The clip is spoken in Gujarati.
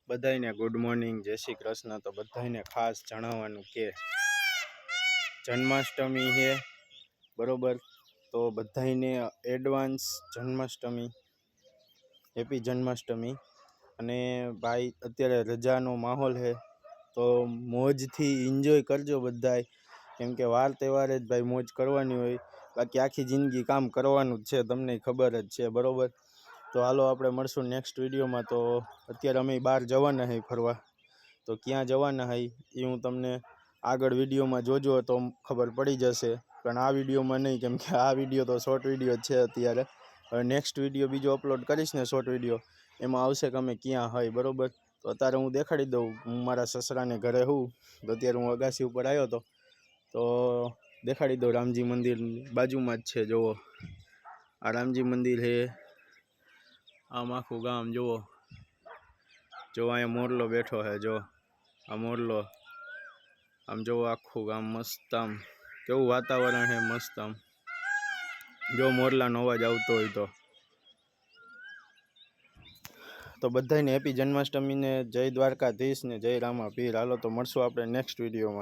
બધાને ગુડ મોર્નિંગ, જય શ્રી કૃષ્ણ। તો બધાને ખાસ જણાવવાનું કે જન્માષ્ટમી છે બરોબર। તો બધાને એડવાન્સ જન્માષ્ટમી, હેપી જન્માષ્ટમી। અને ભાઈ અત્યારે રજાનો માહોલ છે તો મોજથી એન્જોય કરજો બધાય, કેમ કે વાર તહેવારે જ ભાઈ મોજ કરવાની હોય, બાકી આખી જિંદગી કામ કરવાનું જ છે, તમને ખબર જ છે બરોબર। તો હાલો આપણે મળશું નેક્સ્ટ વિડીયોમાં। તો અત્યારે અમે બહાર જવાના હઈ ફરવા, તો ક્યાં જવાના હઈ એ હું તમને આગળ વિડીયોમાં જોજો તો ખબર પડી જશે, પણ આ વિડીયોમાં નહીં, કેમ કે આ વિડીયો તો શોર્ટ વિડીયો છે અત્યારે। હવે નેક્સ્ટ વિડીયો બીજો અપલોડ કરીશ ને શોર્ટ વિડીયો, એમાં આવશે કે અમે ક્યાં હોય બરોબર। તો અત્યારે હું દેખાડી દઉં, હું મારા સસરાને ઘરે હું, તો અત્યારે હું અગાસી ઉપર આવ્યો હતો, તો દેખાડી દઉં। રામજી મંદિર બાજુમાં જ છે, જુઓ આ રામજી મંદિર છે। આમ આખું ગામ જુઓ, જો અહીંયા મોરલો બેઠો છે, જો આ મોરલો, આમ જો આખું ગામ મસ્ત, આમ કેવું વાતાવરણ છે મસ્ત, આમ જો મોરલાનો અવાજ આવતો હોય તો બધાને હેપી જન્માષ્ટમી ને જય દ્વારકાધીશ ને જય રામાપીર। હાલો તો મળશું આપણે નેક્સ્ટ વિડીયોમાં।